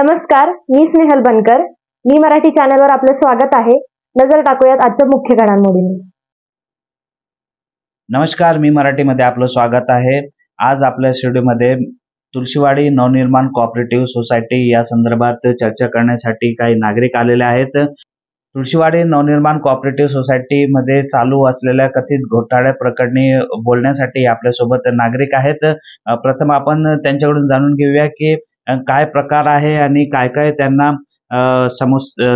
नमस्कार, मी स्नेहल बनकर. मी मराठी चॅनलवर आपलं स्वागत आहे. नजर टाकूयात आजच्या मुख्य घडामोडींवर. नमस्कार, मी मराठीमध्ये आपलं स्वागत आहे. आज आपल्या स्टुडिओमध्ये तुळशीवाडी नवनिर्माण कोऑपरेटिव्ह सोसायटी या संदर्भात चर्चा करण्यासाठी काही नागरिक आलेले आहेत. तुळशीवाडी नवनिर्माण कोऑपरेटिव्ह सोसायटीमध्ये चालू असलेल्या कथित घोटाळ्या प्रकरणी बोलण्यासाठी आपल्यासोबत नागरिक आहेत. प्रथम आपण त्यांच्याकडून जाणून घेऊया की काय प्रकार आहे आणि काय काय त्यांना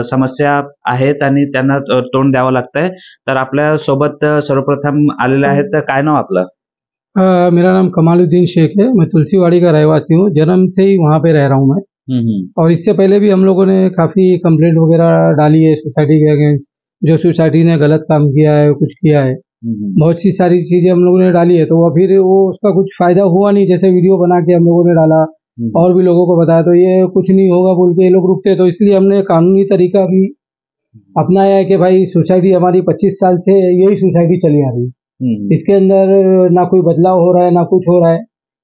समस्या आहेत आणि त्यांना तोंड द्यावं लागतंय. तर आपल्या सोबत सर्वप्रथम आलेले आहेत. काय नाव आपलं? मेरा नाम कमालुद्दीन शेख है। मैं तुलसीवाड़ी का रहवासी हूँ। जन्म से ही वहाँ पे रह रहा हूँ मैं। और इससे पहले भी हम लोगों ने काफ़ी कंप्लेंट वगैरह डाली है सोसाइटी के अगेंस्ट, जो सोसाइटी ने गलत काम किया है, कुछ किया है। बहुत सी सारी चीज़ें हम लोगों ने डाली है, तो वह फिर वो उसका कुछ फ़ायदा हुआ नहीं। जैसे वीडियो बना के हम लोगों ने डाला और भी लोगों को बताया, तो ये कुछ नहीं होगा बोल के ये लोग रुकते। तो इसलिए हमने कानूनी तरीका भी अपनाया है कि भाई सोसाइटी हमारी 25 साल से यही सोसाइटी चली आ रही है। इसके अंदर ना कोई बदलाव हो रहा है, ना कुछ हो रहा है।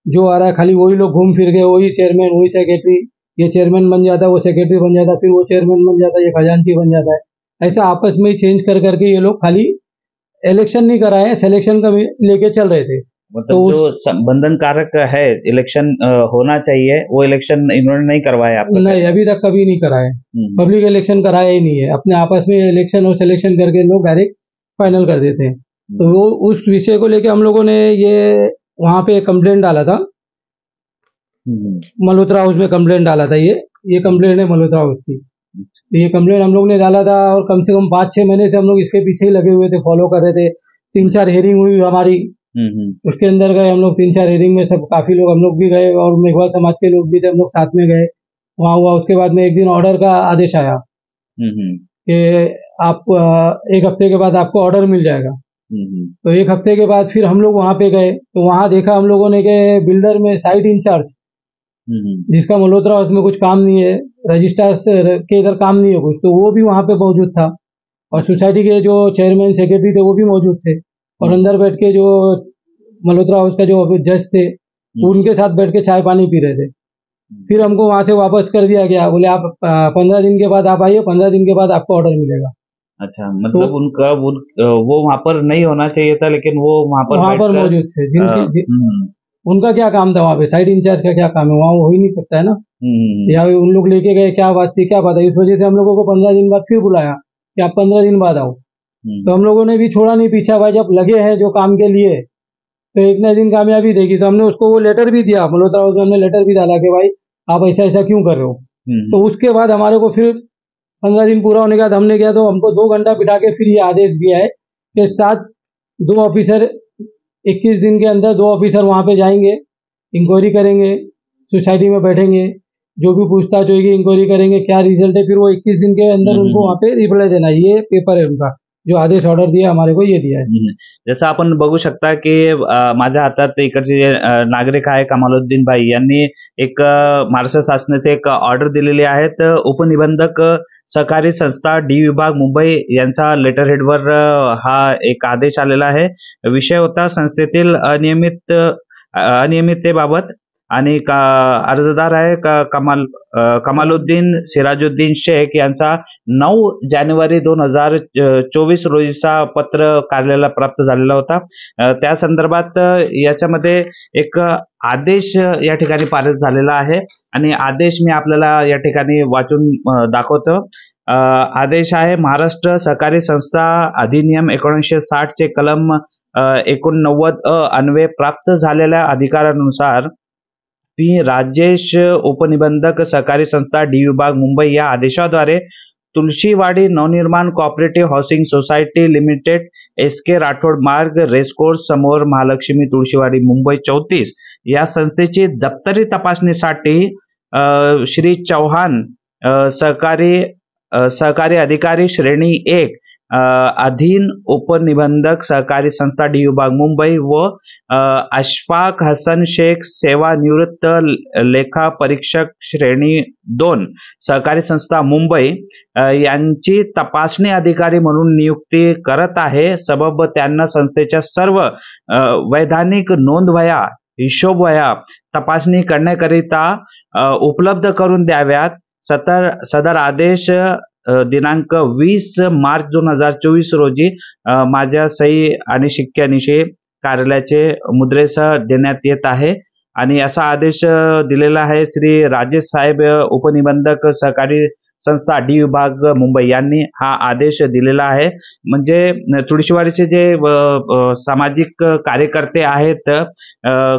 जो आ रहा है खाली वही लोग घूम फिर गए, वही चेयरमैन, वही सेक्रेटरी। ये चेयरमैन बन जाता है, वो सेक्रेटरी बन जाता है, फिर वो चेयरमैन बन जाता है, ये खजांची बन जाता है। ऐसा आपस में ही चेंज कर करके ये लोग खाली इलेक्शन नहीं कराए हैं, सिलेक्शन का लेके चल रहे थे। मतलब जो बंधनकारक है इलेक्शन होना चाहिए, वो इलेक्शन इन्होंने नहीं करवाया आपको? नहीं, अभी तक कभी नहीं कराए। पब्लिक इलेक्शन कराया ही नहीं है। अपने आपस में इलेक्शन और सिलेक्शन करके लोग डायरेक्ट फाइनल कर देते हैं। तो वो उस विषय को लेके हम लोगों ने ये वहाँ पे कंप्लेंट डाला था। मल्होत्रा हाउस में कंप्लेंट डाला था। ये कंप्लेंट है मल्होत्रा हाउस की। ये कंप्लेंट हम लोग ने डाला था और कम से कम 5-6 महीने से हम लोग इसके पीछे ही लगे हुए थे, फॉलो कर रहे थे। 3-4 हेयरिंग हुई हमारी। उसके अंदर गए हम लोग 3-4 हेयरिंग में, सब काफी लोग, हम लोग भी गए और मेघवाल समाज के लोग भी थे, हम लोग साथ में गए। वहाँ हुआ, उसके बाद में एक दिन ऑर्डर का आदेश आया कि आप 1 हफ्ते के बाद आपको ऑर्डर मिल जाएगा। तो 1 हफ्ते के बाद फिर हम लोग वहाँ पे गए, तो वहाँ देखा हम लोगों ने कि बिल्डर में साइट इंचार्ज, जिसका मल्होत्रा हाउस में कुछ काम नहीं है, रजिस्ट्रार के इधर काम नहीं है कुछ, तो वो भी वहाँ पे मौजूद था। और सोसाइटी के जो चेयरमैन सेक्रेटरी थे वो भी मौजूद थे। और अंदर बैठ के जो मल्होत्रा हाउस का जो जज थे, उनके साथ बैठ के चाय पानी पी रहे थे। फिर हमको वहाँ से वापस कर दिया गया। बोले आप 15 दिन के बाद आप आइए, 15 दिन के बाद आपको ऑर्डर मिलेगा। अच्छा, मतलब तो, उनका वो वहाँ पर नहीं होना चाहिए था, लेकिन वो वहाँ पर मौजूद थे। उनका क्या काम था वहाँ पे? साइड इंचार्ज का क्या काम है? वहाँ हो ही नहीं सकता है ना। या उन लोग लेके गए, क्या बात थी, क्या बात है? इस वजह से हम लोगों को 15 दिन बाद फिर बुलाया कि आप 15 दिन बाद आओ। तो हम लोगों ने भी छोड़ा नहीं पीछा। भाई जब लगे हैं जो काम के लिए, तो एक न दिन कामयाबी देगी। तो हमने उसको वो लेटर भी दिया, मल्होत्रा हाउस में हमने लेटर भी डाला कि भाई आप ऐसा ऐसा क्यों कर रहे हो। तो उसके बाद हमारे को फिर 15 दिन पूरा होने के बाद हमने किया, तो हमको 2 घंटा बिठा के फिर ये आदेश दिया है कि 2 ऑफिसर 21 दिन के अंदर 2 ऑफिसर वहाँ पे जाएंगे, इंक्वायरी करेंगे, सोसाइटी में बैठेंगे, जो भी पूछताछ होगी इंक्वायरी करेंगे, क्या रिजल्ट है, फिर वो 21 दिन के अंदर उनको वहाँ पे रिप्लाई देना है। ये पेपर है उनका, जो आदेश ऑर्डर दिया हमारे को, ये दिया है। जसं आपण बघू शकता की माझ्या हातात इकडचे जे नागरिक आहे कमालुद्दीन भाई यांनी एक महाराष्ट्र शासनाचे एक ऑर्डर दिलेली आहेत. उपनिबंधक सहकारी संस्था डी विभाग मुंबई यांचा लेटर हेडवर हा एक आदेश आलेला आहे. विषय होता संस्थेतील अनियमिततेबाबत आणि अर्जदार आहे कमालुद्दीन सिराजुद्दीन शेख यांचा 9 जानेवारी 2024 रोजीचा पत्र कार्यालयाला प्राप्त झालेला होता. त्या संदर्भात याच्यामध्ये एक आदेश या ठिकाणी पारित झालेला आहे आणि आदेश मी आपल्याला या ठिकाणी वाचून दाखवतो. आदेश आहे महाराष्ट्र सहकारी संस्था अधिनियम 1960 चे कलम 89 अन्वये प्राप्त झालेल्या अधिकारानुसार पी राजेश उपनिबंधक सहकारी संस्था डी विभाग मुंबई या आदेशाद्वारे Tulshiwadi Navnirman cooperative housing society limited SK Rathod Marg racecourse समोर महालक्ष्मी तुळशीवाडी मुंबई 34 या संस्थेची दप्तरी तपासणीसाठी श्री चौहान सहकारी अधिकारी श्रेणी 1 अधीन उपनिबंधक सहकारी संस्था डी विभाग मुंबई व अशफाक हसन शेख सेवानिवृत्त लेखा परीक्षक श्रेणी 2 सहकारी संस्था मुंबई यांची तपासणी अधिकारी म्हणून नियुक्ती करत आहे. सबब त्यांना संस्थेच्या सर्व वैधानिक नोंदवह्या, हिशोबवह्या तपासणी करण्याकरिता उपलब्ध करून द्याव्यात. सदर आदेश दिनांक 20 मार्च 2024 रोजी माझ्या सही आणि शिक्क्यानिशी कार्यालयाचे मुद्रेसह देण्यात येत आहे आणि असा आदेश दिलेला आहे श्री राजेश साहेब उपनिबंधक सहकारी संस्था डी विभाग मुंबई यांनी हा आदेश दिलेला आहे. म्हणजे तुळशीवाडीचे जे सामाजिक कार्यकर्ते आहेत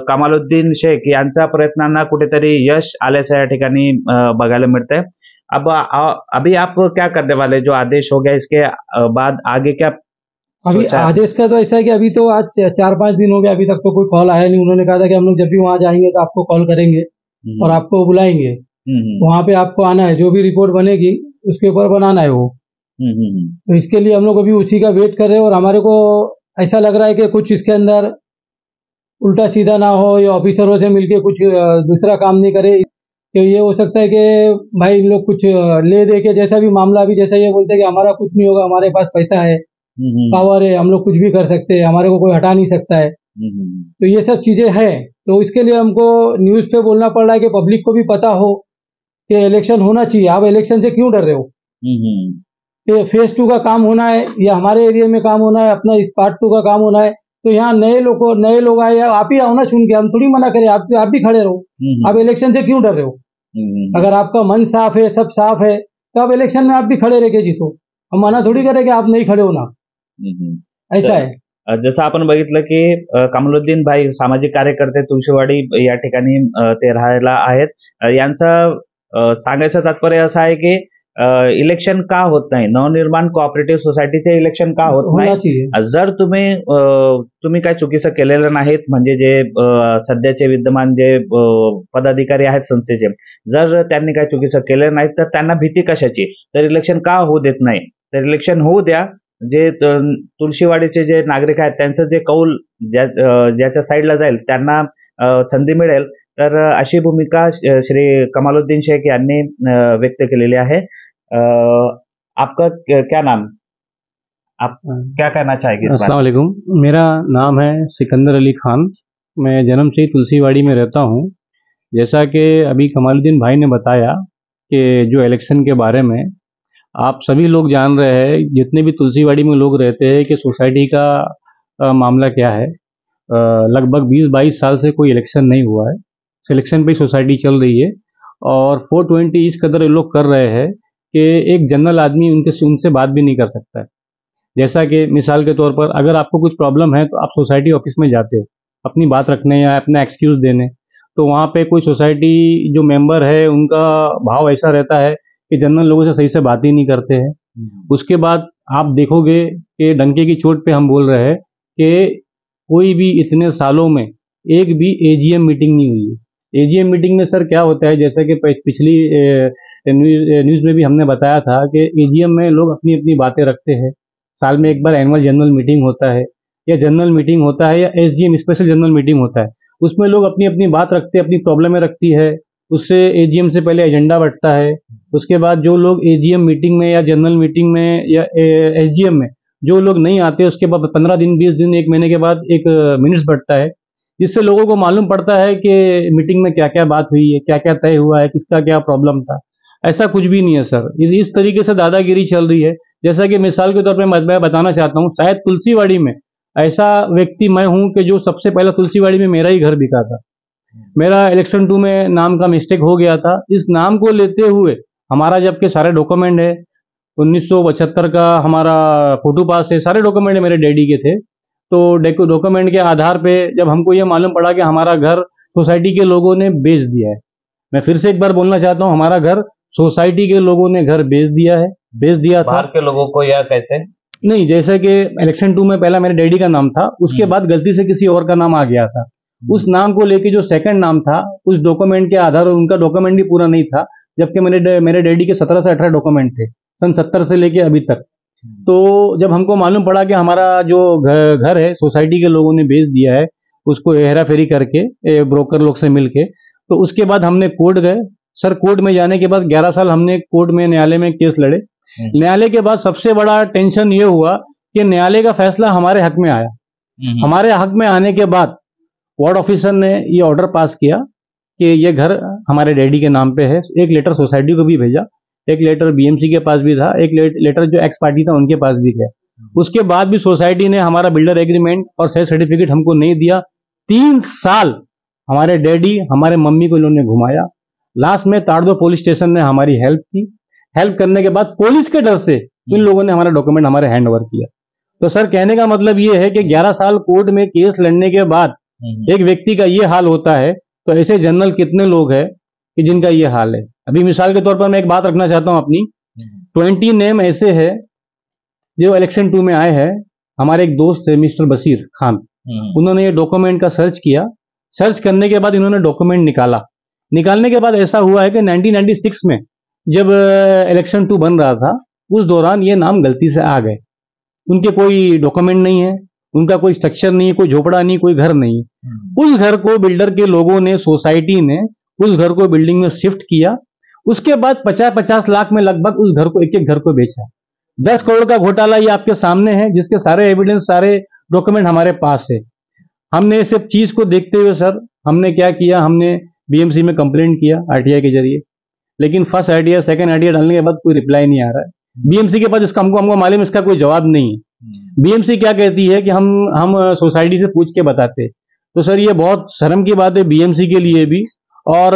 कमालुद्दीन शेख यांच्या प्रयत्नांना कुठेतरी यश आल्याचं या ठिकाणी बघायला मिळतंय. अब अभी आप क्या करने वाले, जो आदेश हो गया इसके बाद आगे क्या? अभी आदेश का तो ऐसा है कि अभी तो आज 4-5 दिन हो गया, अभी तक तो कोई कॉल आया नहीं। उन्होंने कहा था कि हम लोग जब भी वहां जाएंगे तो आपको कॉल करेंगे और आपको बुलाएंगे, वहां पे आपको आना है, जो भी रिपोर्ट बनेगी उसके ऊपर बनाना है वो। तो इसके लिए हम लोग अभी उसी का वेट कर रहे हैं और हमारे को ऐसा लग रहा है कि कुछ इसके अंदर उल्टा सीधा ना हो या ऑफिसरों से मिलके कुछ दूसरा काम नहीं करे। कि ये हो सकता है कि भाई इन लोग कुछ ले दे के, जैसा भी मामला अभी जैसा ये बोलते हैं कि हमारा कुछ नहीं होगा, हमारे पास पैसा है, पावर है, हम लोग कुछ भी कर सकते हैं, हमारे को कोई हटा नहीं सकता है। तो ये सब चीजें हैं, तो इसके लिए हमको न्यूज पे बोलना पड़ रहा है कि पब्लिक को भी पता हो कि इलेक्शन होना चाहिए। आप इलेक्शन से क्यों डर रहे हो? ये फेज 2 का काम होना है या हमारे एरिया में काम होना है, अपना इस पार्ट 2 का काम होना है, तो यहाँ नए लोग आए, आप ही आओ ना चुन के, हम थोड़ी मना करें, आप भी खड़े रहो। आप इलेक्शन से क्यों डर रहे हो? अगर आपका मन साफ है, सब साफ है, तो आप इलेक्शन में आप भी खड़े रह के जीतो। हम मना थोड़ी करें कि आप नहीं खड़े हो ना, ऐसा है। जसं आपण बघितलं की कमलुद्दीन भाई सामाजिक कार्यकर्ते तुळशीवाडी या ठिकाणी ते राहायला आहेत. यांचं सांगायचं तात्पर्य असं आहे की इलेक्शन का होत नाही, नवनिर्माण कोऑपरेटिव्ह सोसायटीचे इलेक्शन का होत नाही? जर तुम्ही काय चुकीचं केलेलं नाहीत, म्हणजे जे सध्याचे विद्यमान जे पदाधिकारी आहेत संस्थेचे, जर त्यांनी काय चुकीचं केलं नाही तर त्यांना भीती कशाची? तर इलेक्शन का होऊ देत नाही? तर इलेक्शन होऊ द्या. जे तुळशीवाडीचे जे नागरिक आहेत त्यांचं जे कौल ज्याच्या साईडला जाईल त्यांना संधी मिळेल, तर अशी भूमिका श्री कमालुद्दीन शेख यांनी व्यक्त केलेली आहे. आपका क्या नाम, आप क्या कहना चाहेंगे? अस्सलाम वालेकुम, मेरा नाम है सिकंदर अली खान, मैं जन्म से ही तुलसीवाड़ी में रहता हूँ। जैसा कि अभी कमालुद्दीन भाई ने बताया कि जो इलेक्शन के बारे में आप सभी लोग जान रहे हैं, जितने भी तुलसीवाड़ी में लोग रहते हैं, कि सोसाइटी का मामला क्या है। लगभग 20-22 साल से कोई इलेक्शन नहीं हुआ है, सिलेक्शन पे सोसाइटी चल रही है और 420 इस कदर ये लोग कर रहे हैं कि एक जनरल आदमी उनसे बात भी नहीं कर सकता है। जैसा कि मिसाल के तौर पर अगर आपको कुछ प्रॉब्लम है तो आप सोसाइटी ऑफिस में जाते हो अपनी बात रखने या अपना एक्सक्यूज़ देने, तो वहाँ पे कोई सोसाइटी जो मेंबर है उनका भाव ऐसा रहता है कि जनरल लोगों से सही से बात ही नहीं करते हैं। उसके बाद आप देखोगे कि डंके की चोट पे हम बोल रहे हैं कि कोई भी इतने सालों में एक भी एजीएम मीटिंग नहीं हुई है। एजीएम मीटिंग में सर क्या होता है, जैसे कि पिछली न्यूज़ में भी हमने बताया था कि एजीएम में लोग अपनी अपनी बातें रखते हैं। साल में एक बार एनुअल जनरल मीटिंग होता है या जनरल मीटिंग होता है या एसजीएम स्पेशल जनरल मीटिंग होता है, उसमें लोग अपनी अपनी बात रखते हैं, अपनी प्रॉब्लमें रखती है, उससे एजीएम से पहले एजेंडा बढ़ता है। उसके बाद जो लोग एजीएम मीटिंग में या जनरल मीटिंग में या एसजीएम में जो लोग नहीं आते, उसके बाद 15 दिन 20 दिन 1 महीने के बाद एक मिनट्स बढ़ता है, जिससे लोगों को मालूम पड़ता है कि मीटिंग में क्या क्या बात हुई है, क्या क्या तय हुआ है, किसका क्या प्रॉब्लम था। ऐसा कुछ भी नहीं है सर, इस तरीके से दादागिरी चल रही है। जैसा कि मिसाल के तौर पर मैं बताना चाहता हूँ, शायद तुलसीवाड़ी में ऐसा व्यक्ति मैं हूँ कि जो सबसे पहले तुलसीवाड़ी में मेरा ही घर बिका था। मेरा इलेक्शन 2 में नाम का मिस्टेक हो गया था। इस नाम को लेते हुए हमारा जबकि सारे डॉक्यूमेंट है, 1975 का हमारा फोटो पास है, सारे डॉक्यूमेंट मेरे डैडी के थे। तो डॉक्यूमेंट के आधार पे जब हमको ये मालूम पड़ा कि हमारा घर सोसाइटी के लोगों ने बेच दिया है, मैं फिर से एक बार बोलना चाहता हूँ, हमारा घर सोसाइटी के लोगों ने घर बेच दिया था। बाहर के लोगों को या कैसे? नहीं, जैसे कि इलेक्शन 2 में पहला मेरे डैडी का नाम था, उसके बाद गलती से किसी और का नाम आ गया था। उस नाम को लेके जो सेकंड नाम था, उस डॉक्यूमेंट के आधार पर उनका डॉक्यूमेंट भी पूरा नहीं था, जबकि मेरे डैडी के 17 से 18 डॉक्यूमेंट थे सन 70 से लेके अभी तक। तो जब हमको मालूम पड़ा कि हमारा जो घर है सोसाइटी के लोगों ने बेच दिया है, उसको हेरा फेरी करके ब्रोकर लोग से मिलके, तो उसके बाद हमने कोर्ट गए। सर कोर्ट में जाने के बाद 11 साल हमने कोर्ट में न्यायालय में केस लड़े। न्यायालय के बाद सबसे बड़ा टेंशन ये हुआ कि न्यायालय का फैसला हमारे हक में आया। हमारे हक में आने के बाद वार्ड ऑफिसर ने ये ऑर्डर पास किया कि ये घर हमारे डैडी के नाम पे है। एक लेटर सोसाइटी को भी भेजा, एक लेटर बीएमसी के पास भी था, एक लेटर जो एक्स पार्टी था उनके पास भी गया। उसके बाद भी सोसाइटी ने हमारा बिल्डर एग्रीमेंट और सेल सर्टिफिकेट हमको नहीं दिया। 3 साल हमारे डैडी हमारे मम्मी को इन्होंने घुमाया। लास्ट में ताड़दो पुलिस स्टेशन ने हमारी हेल्प की। हेल्प करने के बाद पुलिस के डर से इन लोगों ने हमारा डॉक्यूमेंट हमारे हैंड ओवर किया। तो सर कहने का मतलब ये है कि 11 साल कोर्ट में केस लड़ने के बाद एक व्यक्ति का ये हाल होता है, तो ऐसे जनरल कितने लोग हैं कि जिनका ये हाल है। अभी मिसाल के तौर पर मैं एक बात रखना चाहता हूं अपनी, 20 नेम ऐसे है जो इलेक्शन 2 में आए हैं। हमारे एक दोस्त है मिस्टर बशीर खान, उन्होंने ये डॉक्यूमेंट का सर्च किया। सर्च करने के बाद इन्होंने डॉक्यूमेंट निकाला। निकालने के बाद ऐसा हुआ है कि 1996 में जब इलेक्शन 2 बन रहा था, उस दौरान ये नाम गलती से आ गए। उनके कोई डॉक्यूमेंट नहीं है, उनका कोई स्ट्रक्चर नहीं है, कोई झोपड़ा नहीं, कोई घर नहीं है। उस घर को बिल्डर के लोगों ने, सोसाइटी ने उस घर को बिल्डिंग में शिफ्ट किया। उसके बाद 50-50 लाख में लगभग उस घर को, एक घर को बेचा। 10 करोड़ का घोटाला ये आपके सामने है, जिसके सारे एविडेंस, सारे डॉक्यूमेंट हमारे पास है। हमने इस सब चीज को देखते हुए सर हमने क्या किया, हमने बीएमसी में कंप्लेंट किया आरटीआई के जरिए, लेकिन फर्स्ट आरटीआई सेकंड आरटीआई डालने के बाद कोई रिप्लाई नहीं आ रहा है। बीएमसी के पास इसका हमको मालूम, इसका कोई जवाब नहीं है। बीएमसी क्या कहती है कि हम सोसाइटी से पूछ के बताते। तो सर ये बहुत शर्म की बात है बीएमसी के लिए भी, और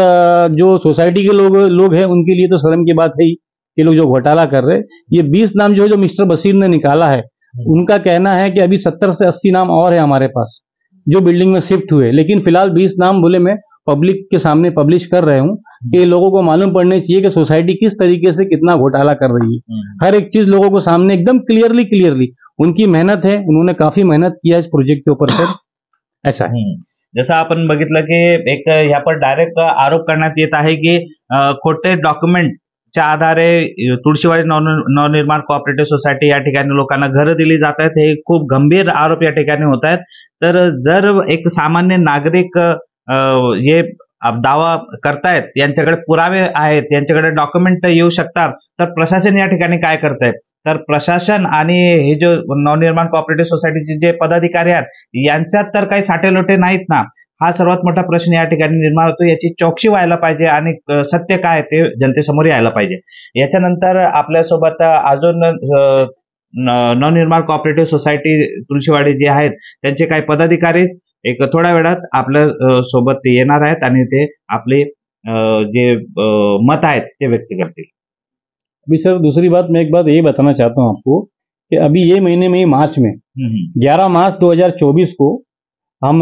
जो सोसाइटी के लोग हैं उनके लिए तो शर्म की बात है ही, ये लोग जो घोटाला कर रहे हैं। ये 20 नाम जो मिस्टर बशीर ने निकाला है, उनका कहना है कि अभी 70 से 80 नाम और है हमारे पास जो बिल्डिंग में शिफ्ट हुए, लेकिन फिलहाल 20 नाम बोले मैं पब्लिक के सामने पब्लिश कर रहे हूं कि लोगों को मालूम पड़ने चाहिए कि सोसाइटी किस तरीके से कितना घोटाला कर रही है। हर एक चीज लोगों को सामने एकदम क्लियरली उनकी मेहनत है, उन्होंने काफी मेहनत किया इस प्रोजेक्ट के ऊपर सर, ऐसा है। जसं आपण बघितलं की एक ह्या पर डायरेक्ट आरोप करण्यात येत आहे की खोटे डॉक्युमेंटच्या आधारे तुळशीवाडी नवनिर्माण कोऑपरेटिव्ह सोसायटी या ठिकाणी लोकांना घरं दिली जात आहेत। हे खूप गंभीर आरोप या ठिकाणी होत आहेत। तर जर एक सामान्य नागरिक हे दावा करतायत, यांच्याकडे पुरावे आहेत, यांच्याकडे डॉक्युमेंट येऊ शकतात, तर प्रशासन या ठिकाणी काय करतंय? तर प्रशासन आणि हे जो नवनिर्माण कोऑपरेटिव्ह सोसायटीचे जे पदाधिकारी आहेत यांच्यात तर काही साटेलोटे नाहीत ना, हा सर्वात मोठा प्रश्न या ठिकाणी निर्माण होतो। याची चौकशी व्हायला पाहिजे आणि सत्य काय ते जनतेसमोर यायला पाहिजे। याच्यानंतर आपल्यासोबत अजून नवनिर्माण कोऑपरेटिव्ह सोसायटी तुळशीवाडी जे आहेत त्यांचे काही पदाधिकारी एक थोड्या वेळात आपल्या सोबत ते येणार आहेत आणि ते आपले जे मत आहेत ते व्यक्त करतील। अभी सर दूसरी बात, मैं एक बात ये बताना चाहता हूँ आपको कि अभी ये महीने में, मार्च में 11 मार्च 2024 को हम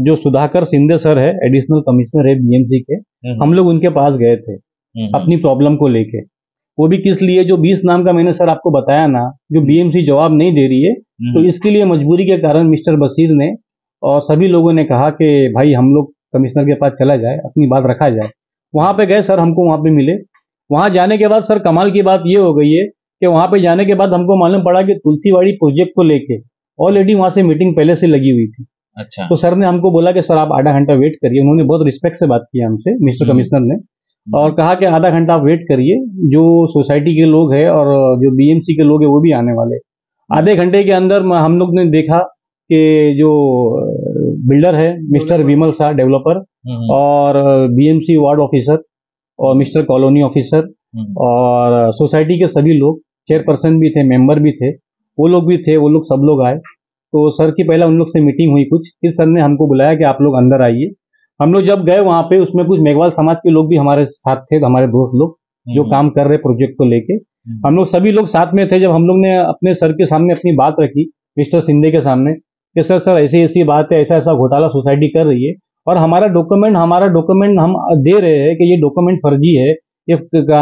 जो सुधाकर सिंधे सर है, एडिशनल कमिश्नर है बीएमसी के, हम लोग उनके पास गए थे अपनी प्रॉब्लम को लेके। वो भी किस लिए, जो 20 नाम का मैंने सर आपको बताया ना, जो बीएमसी जवाब नहीं दे रही है, तो इसके लिए मजबूरी के कारण मिस्टर बशीर ने और सभी लोगों ने कहा कि भाई हम लोग कमिश्नर के पास चला जाए, अपनी बात रखा जाए। वहां पे गए सर, हमको वहां पे मिले। वहां जाने के बाद सर कमाल की बात ये हो गई है कि वहां पे जाने के बाद हमको मालूम पड़ा कि तुलसीवाड़ी प्रोजेक्ट को लेके ऑलरेडी वहां से मीटिंग पहले से लगी हुई थी। अच्छा। तो सर ने हमको बोला कि सर आप आधा घंटा वेट करिए। उन्होंने बहुत रिस्पेक्ट से बात की हमसे, मिस्टर कमिश्नर ने, और कहा कि आधा घंटा आप वेट करिए, जो सोसाइटी के लोग हैं और जो बीएमसी के लोग हैं वो भी आने वाले। आधे घंटे के अंदर हम लोग ने देखा कि जो बिल्डर है मिस्टर विमल शाह डेवलपर, और बीएमसी वार्ड ऑफिसर और मिस्टर कॉलोनी ऑफिसर और सोसाइटी के सभी लोग, चेयरपर्सन भी थे, मेंबर भी थे, वो लोग भी थे, वो लोग सब लोग आए। तो सर की पहले उन लोग से मीटिंग हुई कुछ, फिर सर ने हमको बुलाया कि आप लोग अंदर आइए। हम लोग जब गए वहां पे, उसमें कुछ मेघवाल समाज के लोग भी हमारे साथ थे, हमारे दोस्त लोग जो काम कर रहे प्रोजेक्ट को लेके। हम लोग सभी लोग साथ में थे। जब हम लोग ने अपने सर के सामने अपनी बात रखी, मिस्टर सिंधे के सामने, कि सर ऐसी ऐसी बात है, ऐसा ऐसा घोटाला सोसाइटी कर रही है, और हमारा डॉक्यूमेंट हम दे रहे हैं कि ये डॉक्यूमेंट फर्जी है, ये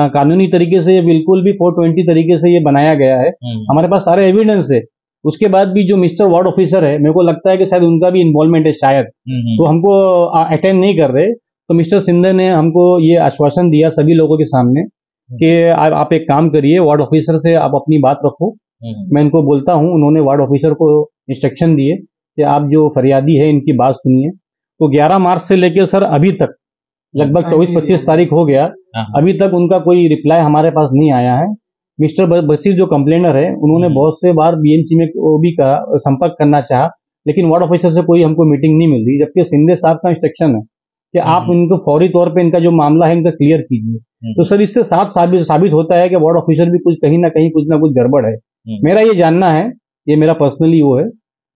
कानूनी तरीके से, ये बिल्कुल भी 420 तरीके से ये बनाया गया है, हमारे पास सारे एविडेंस है। उसके बाद भी जो मिस्टर वार्ड ऑफिसर है, मेरे को लगता है कि शायद उनका भी इन्वॉल्वमेंट है शायद, तो हमको अटेंड नहीं कर रहे। तो मिस्टर सिंधे ने हमको ये आश्वासन दिया सभी लोगों के सामने कि आप एक काम करिए, वार्ड ऑफिसर से आप अपनी बात रखो, मैं इनको बोलता हूँ। उन्होंने वार्ड ऑफिसर को इंस्ट्रक्शन दिए कि आप जो फरियादी है इनकी बात सुनिए। तो 11 मार्च से लेकर सर अभी तक लगभग 24-25 तारीख हो गया, अभी तक उनका कोई रिप्लाई हमारे पास नहीं आया है। मिस्टर बशीर जो कंप्लेनर है, उन्होंने बहुत से बार बीएमसी में वो भी कहा, संपर्क करना चाहा, लेकिन वार्ड ऑफिसर से कोई हमको मीटिंग नहीं मिल रही, जबकि सिंधे साहब का इंस्ट्रक्शन है कि आप इनको फौरी तौर पे इनका जो मामला है इनका क्लियर कीजिए। तो सर इससे साफ साबित होता है कि वार्ड ऑफिसर भी कुछ कहीं ना कुछ गड़बड़ है। मेरा ये जानना है, ये मेरा पर्सनली वो है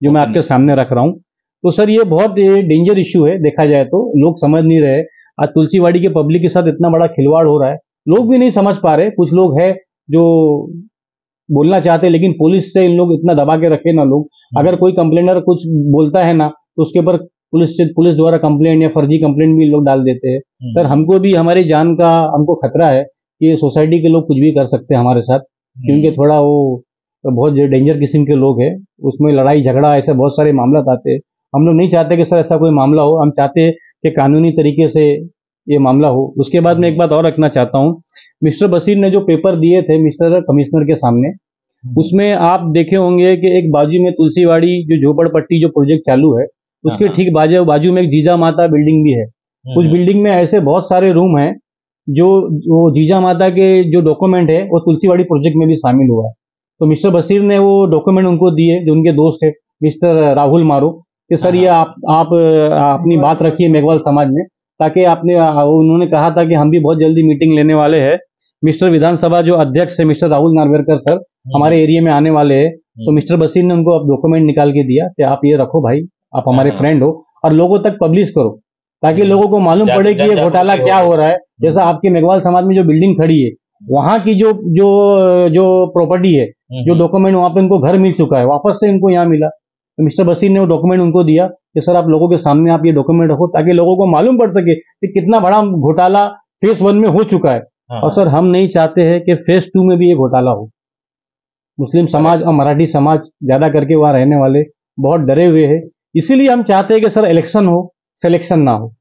जो मैं आपके सामने रख रहा हूँ। तो सर ये बहुत डेंजर इश्यू है, देखा जाए तो लोग समझ नहीं रहे। आज तुलसीवाड़ी के पब्लिक के साथ इतना बड़ा खिलवाड़ हो रहा है, लोग भी नहीं समझ पा रहे। कुछ लोग हैं जो बोलना चाहते हैं, लेकिन पुलिस से इन लोग इतना दबा के रखे ना लोग। अगर कोई कंप्लेनर कुछ बोलता है ना तो उसके ऊपर पुलिस द्वारा कंप्लेंट या फर्जी कंप्लेंट भी लोग डाल देते हैं। सर हमको भी हमारी जान का हमको खतरा है कि सोसाइटी के लोग कुछ भी कर सकते हैं हमारे साथ, क्योंकि थोड़ा वो बहुत डेंजर किस्म के लोग हैं। उसमें लड़ाई झगड़ा ऐसे बहुत सारे मामला आते हैं। हम लोग नहीं चाहते कि सर ऐसा कोई मामला हो, हम चाहते हैं कि कानूनी तरीके से ये मामला हो। उसके बाद मैं एक बात और रखना चाहता हूँ, मिस्टर बशीर ने जो पेपर दिए थे मिस्टर कमिश्नर के सामने, उसमें आप देखे होंगे कि एक बाजू में तुलसीवाड़ी जो झोपड़पट्टी जो प्रोजेक्ट चालू है उसके ठीक बाजू में एक जीजा माता बिल्डिंग भी है। उस बिल्डिंग में ऐसे बहुत सारे रूम हैं जो जीजा माता के जो डॉक्यूमेंट है वो तुलसीवाड़ी प्रोजेक्ट में भी शामिल हुआ है। तो मिस्टर बशीर ने वो डॉक्यूमेंट उनको दिए, जो उनके दोस्त है मिस्टर राहुल मारो, कि सर ये आप अपनी बात रखिए मेघवाल समाज में, ताकि उन्होंने कहा था कि हम भी बहुत जल्दी मीटिंग लेने वाले हैं। मिस्टर विधानसभा जो अध्यक्ष है मिस्टर राहुल नार्वेकर सर हमारे एरिया में आने वाले हैं। तो मिस्टर बशीर ने उनको अब डॉक्यूमेंट निकाल के दिया कि आप ये रखो भाई, आप हमारे फ्रेंड हो, और लोगों तक पब्लिश करो ताकि लोगों को मालूम पड़े कि ये घोटाला क्या हो रहा है। जैसा आपके मेघवाल समाज में जो बिल्डिंग खड़ी है वहां की जो प्रॉपर्टी है, जो डॉक्यूमेंट वहां पे इनको घर मिल चुका है, वापस से इनको यहाँ मिला। तो मिस्टर बशीर ने वो डॉक्यूमेंट उनको दिया कि सर आप लोगों के सामने आप ये डॉक्यूमेंट रखो ताकि लोगों को मालूम पड़ सके कि कितना बड़ा घोटाला फेज 1 में हो चुका है। और सर हम नहीं चाहते हैं कि फेज 2 में भी ये घोटाला हो। मुस्लिम समाज और मराठी समाज ज्यादा करके वहां रहने वाले बहुत डरे हुए हैं, इसीलिए हम चाहते हैं कि सर इलेक्शन हो, सिलेक्शन ना हो।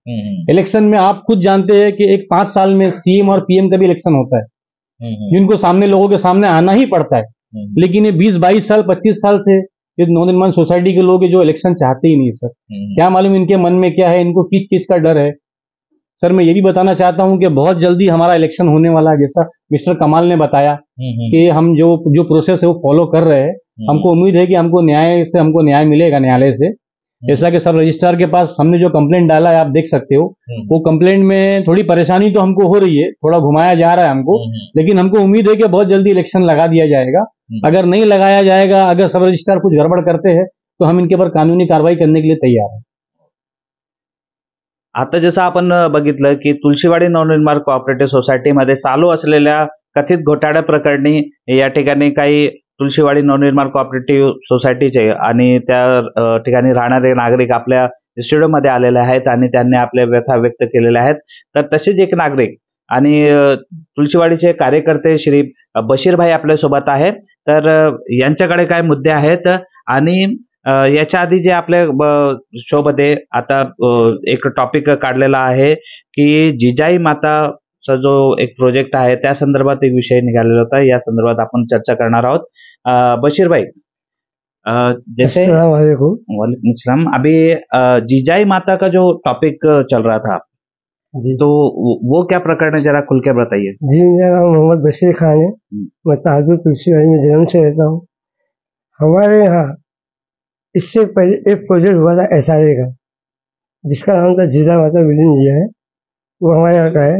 इलेक्शन में आप खुद जानते हैं कि एक 5 साल में सीएम और पीएम का भी इलेक्शन होता है, जिनको सामने लोगों के सामने आना ही पड़ता है। लेकिन ये 20-22 साल 25 साल से ये नौनिर्माण सोसाइटी के लोग जो इलेक्शन चाहते ही नहीं सर। क्या मालूम इनके मन में क्या है, इनको किस चीज का डर है। सर मैं ये भी बताना चाहता हूं कि बहुत जल्दी हमारा इलेक्शन होने वाला है, जैसा मिस्टर कमाल ने बताया कि हम जो प्रोसेस है वो फॉलो कर रहे हैं। हमको उम्मीद है कि हमको न्याय मिलेगा न्यायालय से। जैसा कि सब रजिस्ट्रार के पास हमने जो कंप्लेंट डाला है आप देख सकते हो, वो कंप्लेंट में थोड़ी परेशानी तो हमको हो रही है, थोड़ा घुमाया जा रहा है हमको, लेकिन हमको उम्मीद है कि बहुत जल्दी इलेक्शन लगा दिया जाएगा। अगर नहीं लगाया जाएगा, अगर सब रजिस्ट्रार कुछ गड़बड़ करते हैं तो हम इनके ऊपर कानूनी कार्रवाई करने के लिए तैयार हैं। आता जसं आपण बघितलं की तुळशीवाडी नवनिर्माण कोऑपरेटिव्ह सोसायटीमध्ये चालू असलेल्या कथित घोटाळ्या प्रकरणी या ठिकाणी काही तुळशीवाडी नवनिर्माण कोऑपरेटिव्ह सोसायटीचे आणि त्या ठिकाणी राहणारे नागरिक आपल्या स्टुडिओमध्ये आलेले आहेत आणि त्यांनी आपल्या व्यथा व्यक्त केलेल्या आहेत। तर तसेच एक नागरिक आणि तुळशीवाडीचे कार्यकर्ते श्री बशीरभाई आपल्यासोबत आहेत। तर यांच्याकडे काय मुद्दे आहेत आणि याच्या आधी जे आपल्या शोमध्ये आता एक टॉपिक काढलेला आहे की जिजाई माताचा जो एक प्रोजेक्ट आहे त्या संदर्भात एक विषय निघालेला होता, या संदर्भात आपण चर्चा करणार आहोत। बशीर भाई, जैसे वालेकुम सलाम, अभी जिजाई माता का जो टॉपिक चल रहा था जी, तो वो क्या प्रकरण है, जरा खुल के बताइए। जी मेरा नाम मोहम्मद बशीर खान है। मैं ताजपुर तुलसीवाड़ी में जन्म से रहता हूँ। हमारे यहाँ इससे पहले एक प्रोजेक्ट हुआ था SRA का, जिसका नाम था जीजा माता बिल्डिंग दिया है, वो हमारे यहाँ का है।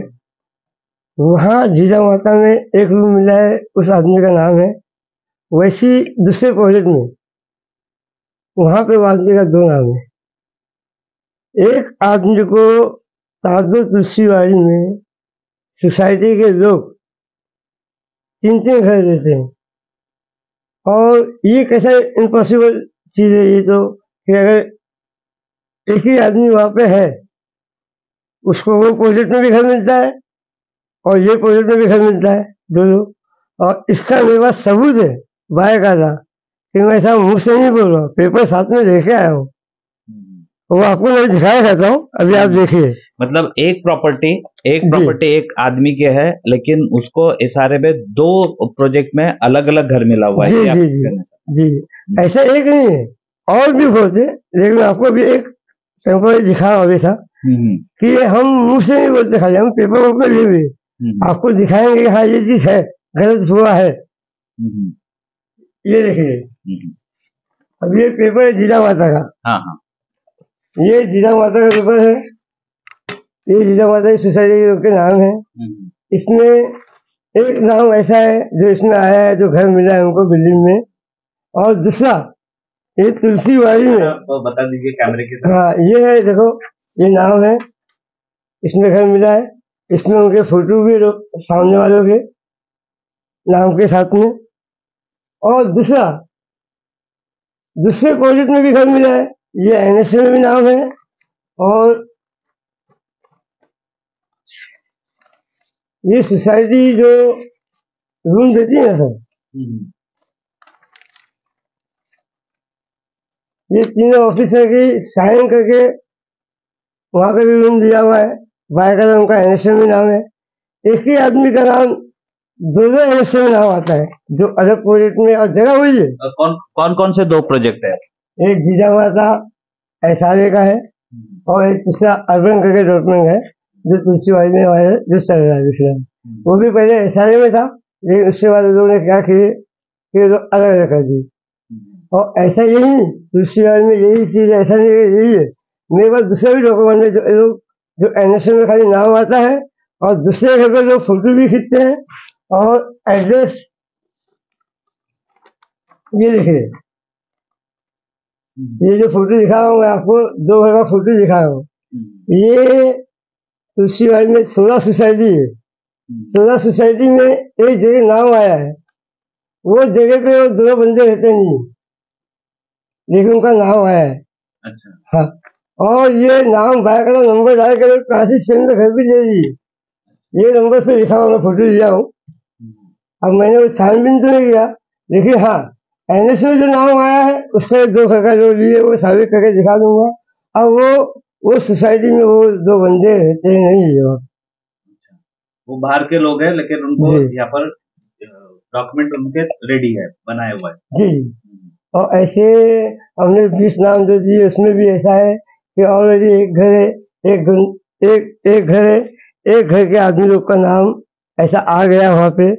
वहाँ जीजा माता में एक रूम मिला है, उस आदमी का नाम है। वैसी दूसरे प्रोजेक्ट में वहाँ पे वो आदमी का 2 नाम है। एक आदमी को ताजपुर तुलसीवाड़ी में सोसाइटी के लोग 3-3 घर देते हैं, और ये कैसा इम्पॉसिबल चीज है ये तो, कि अगर एक ही आदमी वहाँ पे है उसको वो प्रोजेक्ट में भी घर मिलता है और ये प्रोजेक्ट में भी घर मिलता है, दोनों। और इसका मेरे पास सबूत है बाकायदा, कि मैं ऐसा मुंह से नहीं बोल रहा हूँ, पेपर साथ में लेके आया हूँ। वो आपको मैं दिखाया जाता हूँ, अभी आप देखिए। मतलब एक प्रॉपर्टी एक आदमी के है, लेकिन उसको SRA में 2 प्रोजेक्ट में अलग अलग घर मिला हुआ है। जी जी जी जी, ऐसा एक नहीं है, और भी होते, लेकिन आपको अभी एक टेम्पररी दिखा हमेशा कि हम मुंह से नहीं बोलते, खाली हम पेपर ऊपर लिए हुए आपको दिखाएंगे कि हाँ ये चीज है, गलत हुआ है। ये देखिए, अब ये पेपर है जीजा माता का। हाँ, ये जीजा माता का पेपर है, ये जीजा माता की सोसाइटी के लोग के नाम है। इसमें एक नाम ऐसा है जो इसमें आया है, जो घर मिला है उनको बिल्डिंग में, और दूसरा ये तुलसीवाड़ी में। आप बता दीजिए कैमरे की तरफ। हाँ, ये है, देखो ये नाम है, इसमें घर मिला है, इसमें उनके फोटो भी सामने वालों के नाम के साथ में। और दूसरे प्रोजेक्ट में भी घर मिला है, ये एनएसए में भी नाम है। और ये सोसाइटी जो रूम देती है ना सर, ये तीनों ऑफिसर की साइन करके वहां पे भी रूम दिया हुआ है। बाय का उनका एनएसए में नाम है। एक ही आदमी का नाम दो एनएसए में नाम आता है, जो अलग प्रोजेक्ट में, और जगह हुई है। कौन कौन से 2 प्रोजेक्ट है? एक जीजा माता एसआरए का है, और एक दूसरा अर्बन करके डेवलपमेंट है, जो तुलसीवाड़ी में हमारे जो चल रहा है फिलहाल। वो भी पहले एसआरए में था, लेकिन उसके बाद उन लोगों ने क्या किए कि अलग अलग कर दी। और ऐसा यही नहीं, तुलसीवाड़ी में यही चीज, ऐसा नहीं है यही है, मेरे पास दूसरे भी डॉक्यूमेंट में जो एनएसए में खाली नाम आता है, और दूसरे घर पर लोग फोटो भी खींचते हैं और एड्रेस। ये देखिए, ये जो फोटो दिखा रहा हूँ मैं आपको, 2 घर का फोटो दिखा रहा हूँ। ये तुलसीवाड़ी में 16 सोसाइटी है। 16 सोसाइटी में एक जगह नाम आया है, वो जगह पे वो 2 बंदे रहते नहीं, लेकिन उनका नाम आया है। अच्छा। हाँ, और ये नाम बाय का नंबर डाल कर काशी सेंटर घर भी ले लीजिए, ये नंबर पे लिखा हुआ मैं फोटो लिया हूँ। अब मैंने वो छानबीन तो नहीं किया, लेकिन हाँ एनएस में जो नाम आया है उसका 2 घर का जो लिए वो साबित करके दिखा दूंगा। अब वो सोसाइटी में वो 2 बंदे रहते नहीं है, वो बाहर के लोग हैं, लेकिन उनको यहाँ पर डॉक्यूमेंट उनके रेडी है, बनाया हुआ है जी। और ऐसे हमने 20 नाम जो दिए, उसमें भी ऐसा है कि ऑलरेडी एक घर है, एक घर है, एक घर के आदमी लोग का नाम ऐसा आ गया वहाँ पे,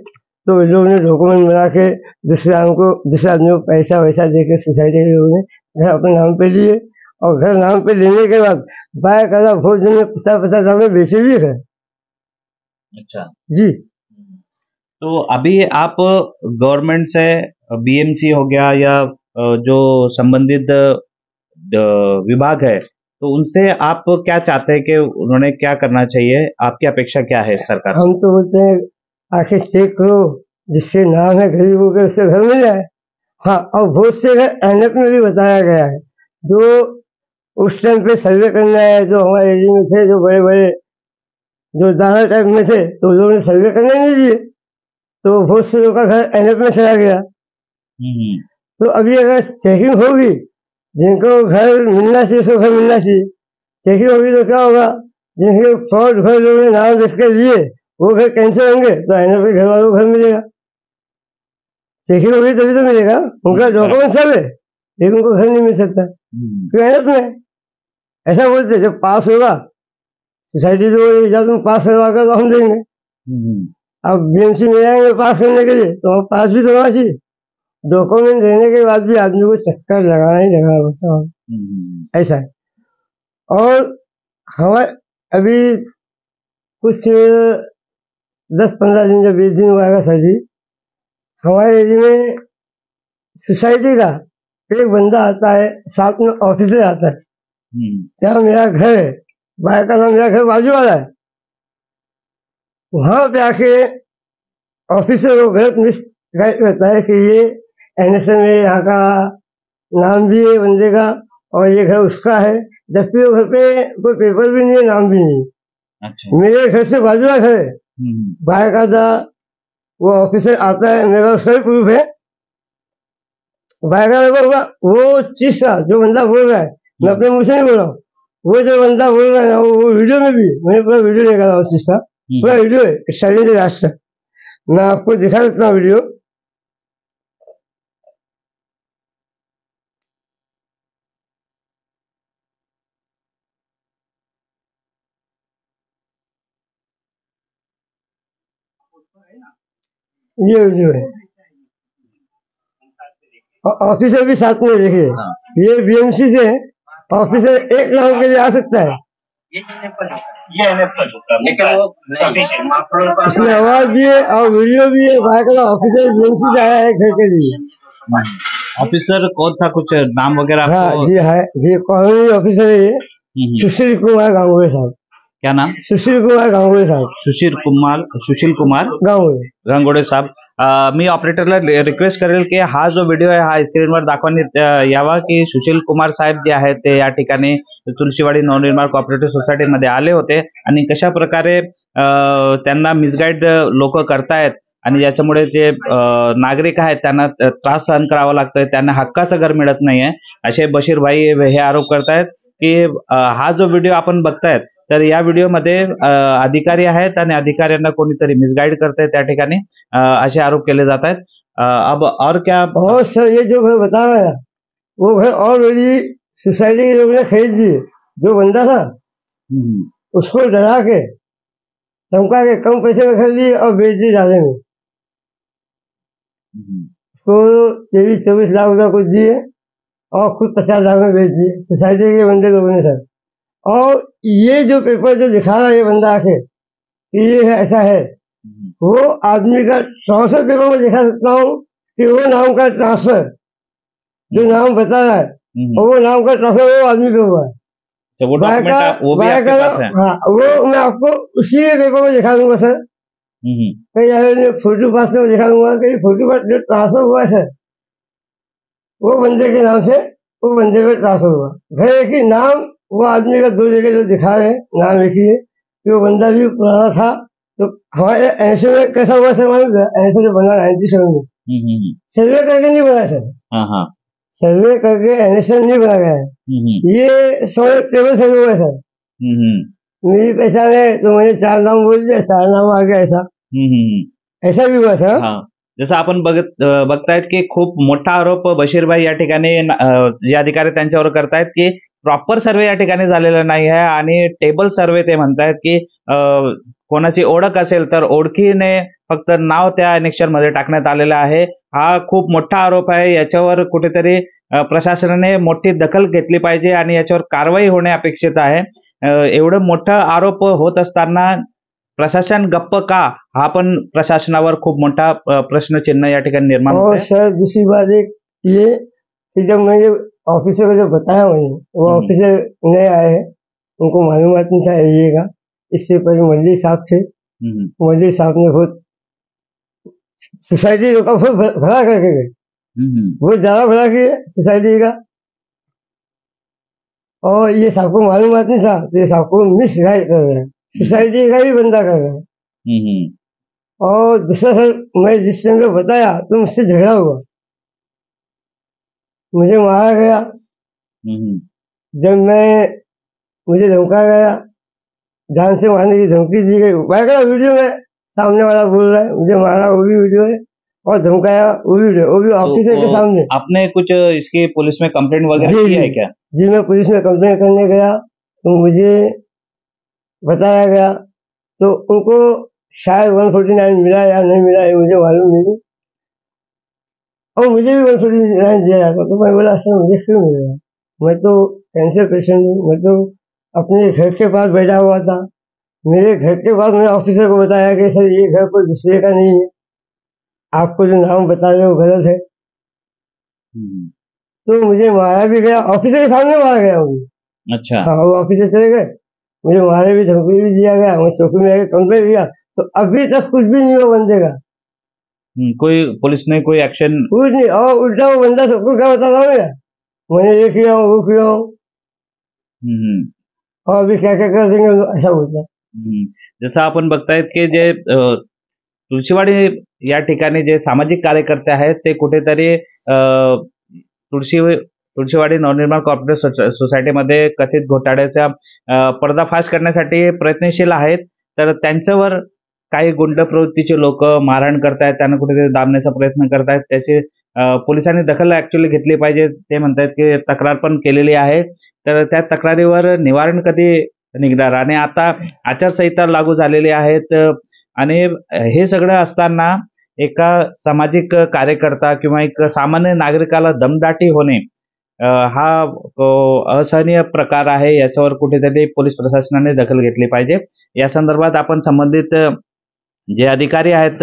तो लोगों ने डॉक्यूमेंट बना के दूसरे आदमी को पैसा वैसा दे के सोसाइटी के लोगों ने घर अपने नाम पे लिए, और घर नाम पे लेने के बाद बाय कदा भोजन में 50-50 दाम में बेचे भी है। अच्छा जी। तो अभी आप गवर्नमेंट से, बीएमसी हो गया या जो संबंधित विभाग है, तो उनसे आप क्या चाहते हैं कि उन्होंने क्या करना चाहिए? आपकी अपेक्षा क्या है सरकार से? हम तो बोलते हैं आखिर चेक करो, जिससे नाम है गरीबों के उससे घर मिल जाए। हाँ, और बहुत से घर एनएफ में भी बताया गया है, जो उस टाइम पे सर्वे करना है, जो हमारे एरिया में थे, जो बड़े बड़े जो दादा टाइप में थे, तो लोगों ने सर्वे करने नहीं दिए, तो बहुत से लोगों का घर एनएफ में चला गया। तो अभी अगर चेकिंग होगी, जिनको घर मिलना चाहिए उसको घर मिलना चाहिए। चेकिंग होगी तो क्या होगा, जिनके फ्रॉड घर लोगों ने नाम लिख के लिए वो घर कैंसिल होंगे, तो एनएफ के घर वालों को घर मिलेगा। चेकिंग होगी तभी तो मिलेगा, उनका डॉक्यूमेंट सब है, लेकिन उनको घर नहीं मिल सकता, क्यों एनएफ में ऐसा बोलते जब पास होगा सोसाइटी तो या तुम पास करवा कर तो हम देंगे। अब बीएमसी में आएंगे पास करने के लिए, तो हम पास भी करवा चाहिए। डॉक्यूमेंट देने के बाद भी आदमी को चक्कर लगाना ही लगा, बताओ ऐसा है। और हमारे अभी कुछ 10-15 दिन जब 20 दिन हुआ है सर जी, हमारे एरिया में सोसाइटी का एक बंदा आता है, साथ में ऑफिसर आता है, क्या मेरा घर है, बाय का मेरा घर बाजू वाला है, वहां पे आके ऑफिसर को गलत मिसगाइड करता है कि ये एनएसए में यहाँ का नाम भी है बंदे का, और ये घर उसका है, जबकि वो घर पे कोई पेपर भी नहीं है, नाम भी नहीं। अच्छा। मेरे घर से बाजू का घर है, बाय का वो ऑफिसर आता है, मेरा उसका भी प्रूफ है, बाय का होगा वो चीज का जो बंदा बोल रहा है, मैं अपने मुंह से नहीं बोल रहा हूँ, वो जो बंदा बोल रहा है ना, वो वीडियो में भी मैंने पूरा वीडियो निकाला उस चीज का, पूरा वीडियो है शैलेंद्र राष्ट्र, मैं आपको दिखा देता हूँ वीडियो। ये वीडियो है, ऑफिसर भी साथ में देखिए, ये बीएमसी से ऑफिसर एक नाम के लिए आ सकता है, इसमें आवाज भी है और वीडियो भी है। भाई का ऑफिसर एजेंसी से आया है घर के लिए। ऑफिसर कौन था, कुछ नाम वगैरह हाँ आपको? जी है जी, कॉलोनी ऑफिसर है ये, सुशील कुमार गांगुली साहब। क्या नाम? सुशील कुमार गांगुली साहब सुशील कुमार गांगुली. गंगोडे साहेब. मी ऑपरेटरला रिक्वेस्ट करेल की हा जो व्हिडिओ आहे हा स्क्रीनवर दाखवण्यात यावा की सुशील कुमार साहेब जे आहेत ते या ठिकाणी तुळशीवाडी नवनिर्माण कोऑपरेटिव्ह सोसायटीमध्ये आले होते आणि कशा प्रकारे त्यांना मिसगाईड लोक करतायत आणि याच्यामुळे जे नागरिक आहेत त्यांना त्रास सहन करावा लागतोय, त्यांना हक्काचं घर मिळत नाहीये, असे बशीर भाई हे आरोप करतायत की हा जो व्हिडिओ आपण बघतायत तर या व्हिडिओमध्ये अधिकारी आहेत आणि अधिकाऱ्यांना कोणीतरी मिसगाईड करताय त्या ठिकाणी, असे आरोप केले जात आहेत. अब और क्या? और सर ये जो घर बता रहा है वो घर ऑलरेडी सोसाइटी के लोगों ने खरीद ली। जो बंदा था उसको डरा के धमका के कम पैसे में खरीद ली और बेच दी ज्यादा में। उसको 23-24 लाख रुपया कुछ दिए और खुद 50 लाख में बेच दिए सोसाइटी के बंदे लोगों ने सर। और ये जो पेपर जो दिखा रहा है ये बंदा आके कि ये है ऐसा है, वो आदमी का ट्रांसफर पेपर में दिखा सकता हूँ कि वो नाम का ट्रांसफर जो नाम बता रहा है और वो नाम का ट्रांसफर वो आदमी पे हुआ है। तो वो डॉक्यूमेंट वो भी आपके पास है? हाँ, वो मैं आपको उसी के पेपर में दिखा दूंगा सर। कहीं फोटो पास में दिखा दूंगा कि फोटो पास जो ट्रांसफर हुआ है सर वो बंदे के नाम से वो बंदे पे ट्रांसफर हुआ। घर एक ही नाम वो आदमी का दो जगह जो दिखा रहे हैं नाम लिखिए कि वो बंदा भी पुराना था। तो हमारे ऐसे में कैसा हुआ सर, ऐसे जो बना 97 में सर्वे करके नहीं बना सर। हाँ, सर्वे करके एनएसएन नहीं बना गया है, ये टेबल सर्वे हुआ है सर। मेरी पहचान है तो मैंने 4 नाम बोल दिया, 4 नाम आ गया, ऐसा भी हुआ था। हाँ, जसं आपण बघतायत की खूप मोठा आरोप बशीरभाई या ठिकाणी जे अधिकारी त्यांच्यावर करतायत की प्रॉपर सर्वे या ठिकाणी झालेला नाही आहे आणि टेबल सर्वे ते म्हणतायत की कोणाची ओळख असेल तर ओळखीने फक्त नाव त्या एनेक्शन मध्ये टाकण्यात आलेलं आहे. हा खूप मोठा आरोप आहे. याच्यावर कुठेतरी प्रशासनाने मोठी दखल घेतली पाहिजे आणि याच्यावर कारवाई होणे अपेक्षित आहे. एवढं मोठा आरोप होत असताना प्रशासन गप्प का, हा पण प्रशासनावर खूप मोठा प्रश्नचिन्ह या ठिकाणी निर्माण होत और आहे. सर दूसरी बात एक ये कि जब मैंने ऑफिसर को जो बताया मैंने, वो ऑफिसर नए आए हैं, उनको मालूमात नहीं था एरिए का। इससे पहले मल्ली साहब थे, मल्ली साहब ने बहुत सोसाइटी का बहुत भला करके गए, बहुत ज्यादा भला किया सोसाइटी का। और ये साहब को मालूमात नहीं था तो ये साहब को मिस गाइड कर रहे हैं, सोसाइटी का ही बंदा कर रहे हैं। और दूसरा सर, मैं जिस टाइम पे बताया तो मुझसे झगड़ा हुआ, मुझे मारा गया। जब मुझे धमका गया, जान से मारने की धमकी दी गई। वीडियो में सामने वाला बोल रहा है मुझे मारा, वो भी वीडियो है, और धमकाया वो भी वीडियो, वो भी ऑफिसर के सामने। आपने कुछ इसकी पुलिस में कंप्लेंट वगैरह की है क्या? जी, मैं पुलिस में कंप्लेंट करने गया तो मुझे बताया गया, तो उनको शायद 149 मिला या नहीं मिला ये मुझे मालूम नहीं, और मुझे भी 149 दिया जाता। तो मैं बोला सर मुझे क्यों मिलेगा, मैं तो कैंसर पेशेंट हूँ, मैं तो अपने घर के पास बैठा हुआ था। मेरे घर के पास मैंने ऑफिसर को बताया कि सर ये घर कोई दूसरे का नहीं है, आपको जो नाम बता रहे वो गलत है। तो मुझे मारा भी गया, ऑफिसर के सामने मारा गया मुझे। अच्छा। हाँ, वो ऑफिसर चले गए, मुझे मारे भी, धमकी भी दिया गया, मैं चौकी में आके कंप्लेंट किया, तो अभी तक कुछ भी नहीं हुआ बंदे का। कोई पुलिस ने कोई एक्शन? कुछ नहीं, और उल्टा वो बंदा सबको क्या बता रहा हूँ, मैंने ये किया हूँ वो किया हूँ, और अभी क्या क्या कर देंगे ऐसा बोलता है। जसं आपण बघतायत की जे तुळशीवाडी या ठिकाणी जे सामाजिक कार्यकर्ते आहेत ते कुठेतरी तुळशीवाडी नवनिर्माण कोऑपरेटिव्ह सोसायटीमध्ये कथित घोटाळ्याचा पर्दाफाश करण्यासाठी प्रयत्नशील आहेत, तर त्यांच्यावर काही गुंड प्रवृत्तीचे लोक मारहाण करतायत, त्यांना कुठेतरी दाबण्याचा प्रयत्न करतायत. त्याची पोलिसांनी दखल ऍक्च्युअली घेतली पाहिजे. ते म्हणतात की तक्रार पण केलेली आहे, तर त्या तक्रारीवर निवारण कधी निघणार? आणि आता आचारसंहिता लागू झालेली आहेत आणि हे सगळं असताना एका सामाजिक कार्यकर्ता किंवा एक सामान्य नागरिकाला दमदाटी होणे हा असहनीय प्रकार आहे. याच्यावर कुठेतरी पोलीस प्रशासनाने दखल घेतली पाहिजे. या संदर्भात आपण संबंधित जे अधिकारी आहेत,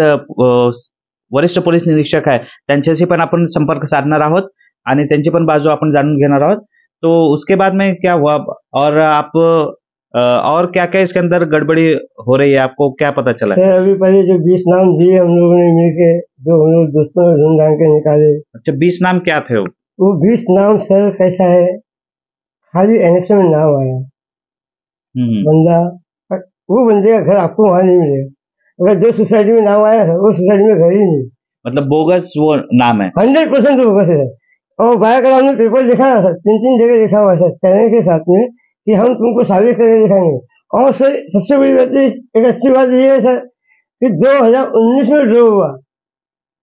वरिष्ठ पोलीस निरीक्षक आहे, त्यांच्याशी पण आपण संपर्क साधणार आहोत आणि त्यांची पण बाजू आपण जाणून घेणार आहोत. तो उसके बाद में क्या हुआ और आप और क्या क्या इसके अंदर गड़बड़ी हो रही है, आपको क्या पता चला? सर अभी पहले जो 20 नाम दिए हम लोगों ने मिलके, जो हम लोग दोस्तों ने ढूंढ ढांड के निकाले, अच्छा, 20 नाम क्या थे वो 20 नाम सर कैसा है, खाली एनएसए में नाम आया बंदा, वो बंदे का घर आपको वहां नहीं मिलेगा। अगर जो सोसाइटी में नाम आया था वो सोसाइटी में घर ही नहीं, मतलब बोगस वो नाम है। 100% वो बस है। और बायोग्राफ में पेपर लिखा था सर, 3 जगह लिखा हुआ है कहने के साथ में कि हम तुमको साबित करके दिखाएंगे। और सर सबसे बड़ी बात एक अच्छी बात ये है सर कि 2019 में ड्रॉ हुआ,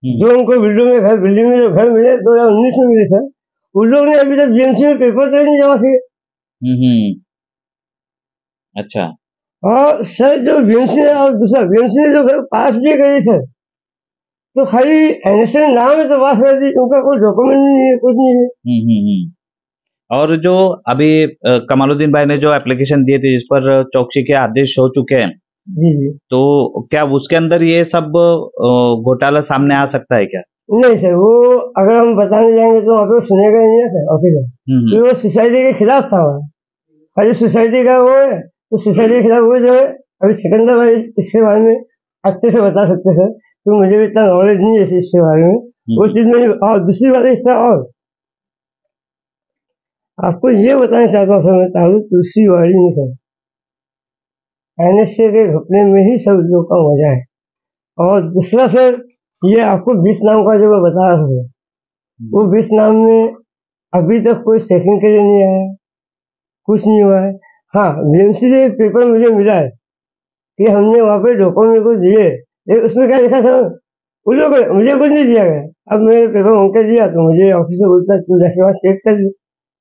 जो उनको बिल्डिंग में जो घर मिले 2019 में मिले सर, उन लोग ने अभी तक बीएमसी में पेपर तक नहीं जमा किए। अच्छा, और सर जो बीएमसी ने और दूसरा बीएमसी ने जो घर पास भी करी सर, तो खाली एनएसए में नाम है तो पास कर दी, उनका कोई डॉक्यूमेंट नहीं है, कुछ नहीं है। और जो अभी कमालुद्दीन भाई ने जो एप्लीकेशन दिए थे जिस पर चौकसी के आदेश हो चुके हैं, जी जी। तो क्या उसके अंदर ये सब घोटाला सामने आ सकता है क्या? नहीं सर, वो अगर हम बताने जाएंगे तो वहाँ पे सुनेगा ही नहीं ना सर ऑफिसर, वो सोसाइटी के खिलाफ था वहाँ, खाली सोसाइटी का वो है, तो सोसाइटी के खिलाफ वो जो है। अभी सिकंदर भाई इसके बारे में अच्छे से बता सकते सर, तो मुझे भी इतना नॉलेज नहीं है इसके बारे में, वो चीज में। और दूसरी बात इसका और आपको ये बताना चाहता हूँ सर, मैं तालु तुलसीवाड़ी में सर एनएसए के घपले में ही सब लोग का मजा है। और दूसरा सर ये आपको 20 नाम का जो मैं बता रहा था, वो 20 नाम में अभी तक कोई चेकिंग के लिए नहीं आया, कुछ नहीं हुआ है। हाँ, बीएमसी से पेपर मुझे मिला है कि हमने वहाँ पे डॉक्यूमेंट को दिए, उसमें क्या लिखा था उन लोग मुझे कुछ नहीं दिया गया। अब मैंने पेपर उनके दिया तो मुझे ऑफिसर बोलता तू जाके वहाँ चेक कर ली।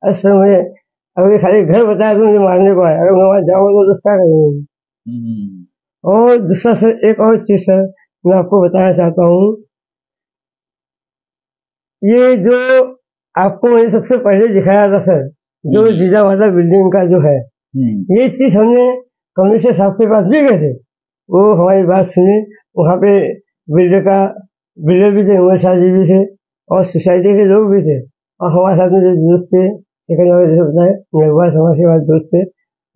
अरे सर मुझे अभी खाली घर बताया तो मुझे मारने को आया, अगर मैं वहाँ जाऊँगा तो क्या करेंगे। और दूसरा सर एक और चीज सर मैं आपको बताना चाहता हूँ, ये जो आपको मैंने सबसे पहले दिखाया था सर, जो जीजावादा बिल्डिंग का जो है, ये चीज हमने कमिश्नर साहब के पास भी गए थे, वो हमारी बात सुने। वहाँ पे बिल्डर भी थे, उमर शाह जी भी थे, और सोसाइटी के लोग भी थे, और हमारे साथ में जो दोस्त थे, जैसे बताए हमारे बाद दोस्त थे,